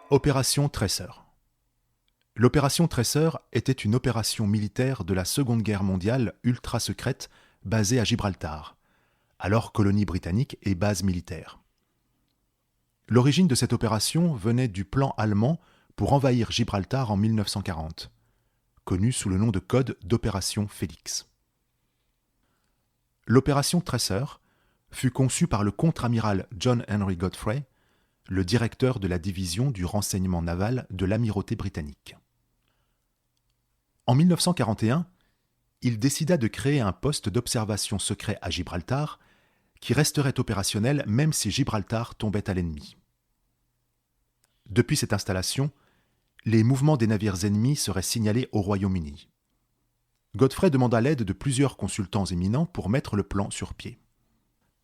Opération Tracer. L'opération Tracer était une opération militaire de la Seconde Guerre mondiale ultra secrète basée à Gibraltar, alors colonie britannique et base militaire. L'origine de cette opération venait du plan allemand pour envahir Gibraltar en 1940, connu sous le nom de code d'opération Félix. L'opération Tracer fut conçue par le contre-amiral John Henry Godfrey, le directeur de la division du renseignement naval de l'amirauté britannique. En 1941, il décida de créer un poste d'observation secret à Gibraltar qui resterait opérationnel même si Gibraltar tombait à l'ennemi. Depuis cette installation, les mouvements des navires ennemis seraient signalés au Royaume-Uni. Godfrey demanda l'aide de plusieurs consultants éminents pour mettre le plan sur pied.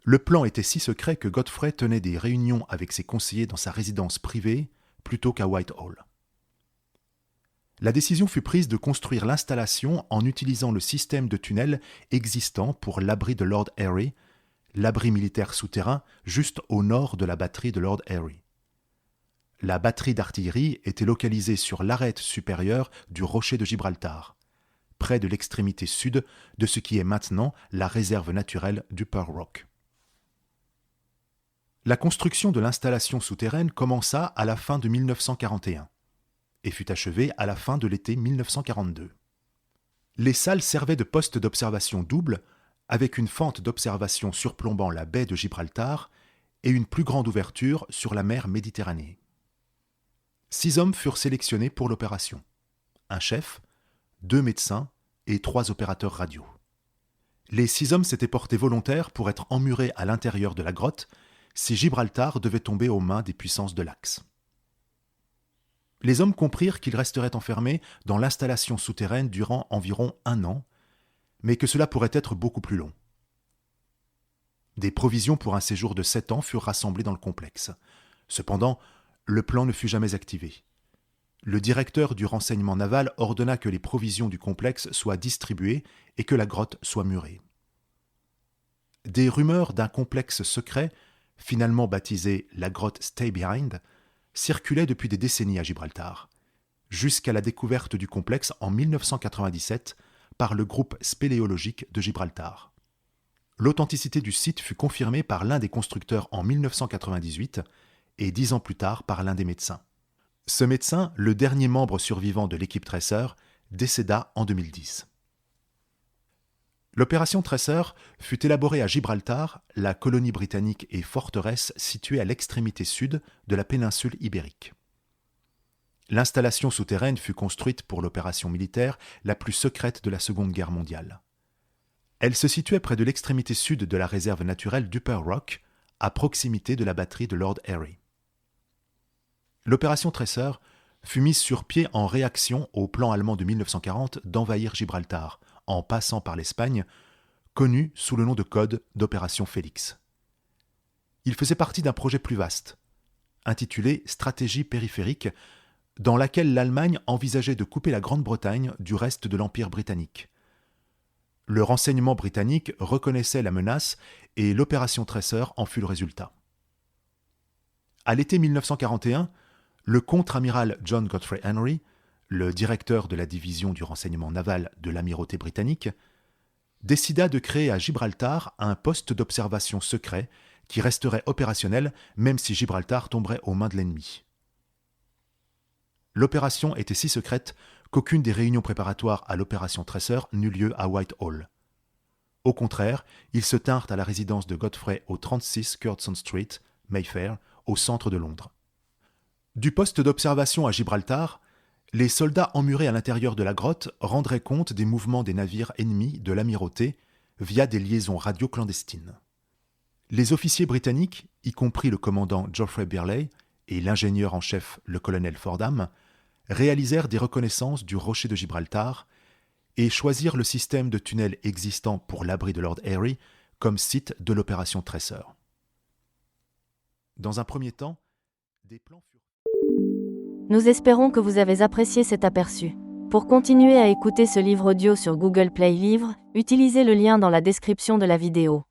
Le plan était si secret que Godfrey tenait des réunions avec ses conseillers dans sa résidence privée plutôt qu'à Whitehall. La décision fut prise de construire l'installation en utilisant le système de tunnels existant pour l'abri de Lord Airy, l'abri militaire souterrain juste au nord de la batterie de Lord Airy. La batterie d'artillerie était localisée sur l'arête supérieure du rocher de Gibraltar, près de l'extrémité sud de ce qui est maintenant la réserve naturelle du Pearl Rock. La construction de l'installation souterraine commença à la fin de 1941 et fut achevée à la fin de l'été 1942. Les salles servaient de postes d'observation double avec une fente d'observation surplombant la baie de Gibraltar et une plus grande ouverture sur la mer Méditerranée. 6 hommes furent sélectionnés pour l'opération. Un chef, 2 médecins et 3 opérateurs radio. Les 6 hommes s'étaient portés volontaires pour être emmurés à l'intérieur de la grotte si Gibraltar devait tomber aux mains des puissances de l'Axe. Les hommes comprirent qu'ils resteraient enfermés dans l'installation souterraine durant environ 1 an, mais que cela pourrait être beaucoup plus long. Des provisions pour un séjour de 7 ans furent rassemblées dans le complexe. Cependant, le plan ne fut jamais activé. Le directeur du renseignement naval ordonna que les provisions du complexe soient distribuées et que la grotte soit murée. Des rumeurs d'un complexe secret, finalement baptisé la grotte Stay Behind, circulaient depuis des décennies à Gibraltar, jusqu'à la découverte du complexe en 1997 par le groupe spéléologique de Gibraltar. L'authenticité du site fut confirmée par l'un des constructeurs en 1998 et 10 ans plus tard par l'un des médecins. Ce médecin, le dernier membre survivant de l'équipe Tracer, décéda en 2010. L'opération Tracer fut élaborée à Gibraltar, la colonie britannique et forteresse située à l'extrémité sud de la péninsule ibérique. L'installation souterraine fut construite pour l'opération militaire la plus secrète de la Seconde Guerre mondiale. Elle se situait près de l'extrémité sud de la réserve naturelle du Pearl Rock, à proximité de la batterie de Lord Airy. L'opération Tracer fut mise sur pied en réaction au plan allemand de 1940 d'envahir Gibraltar, en passant par l'Espagne, connu sous le nom de code d'opération Félix. Il faisait partie d'un projet plus vaste, intitulé Stratégie périphérique, dans laquelle l'Allemagne envisageait de couper la Grande-Bretagne du reste de l'Empire britannique. Le renseignement britannique reconnaissait la menace et l'opération Tracer en fut le résultat. À l'été 1941, le contre-amiral John Godfrey Henry, le directeur de la division du renseignement naval de l'amirauté britannique, décida de créer à Gibraltar un poste d'observation secret qui resterait opérationnel même si Gibraltar tomberait aux mains de l'ennemi. L'opération était si secrète qu'aucune des réunions préparatoires à l'opération Tracer n'eut lieu à Whitehall. Au contraire, ils se tinrent à la résidence de Godfrey au 36 Curzon Street, Mayfair, au centre de Londres. Du poste d'observation à Gibraltar, les soldats emmurés à l'intérieur de la grotte rendraient compte des mouvements des navires ennemis de l'amirauté via des liaisons radio clandestines. Les officiers britanniques, y compris le commandant Geoffrey Birley et l'ingénieur en chef le colonel Fordham, réalisèrent des reconnaissances du rocher de Gibraltar et choisirent le système de tunnels existant pour l'abri de Lord Airy comme site de l'opération Tracer. Dans un premier temps, des plans furent... Nous espérons que vous avez apprécié cet aperçu. Pour continuer à écouter ce livre audio sur Google Play Livres, utilisez le lien dans la description de la vidéo.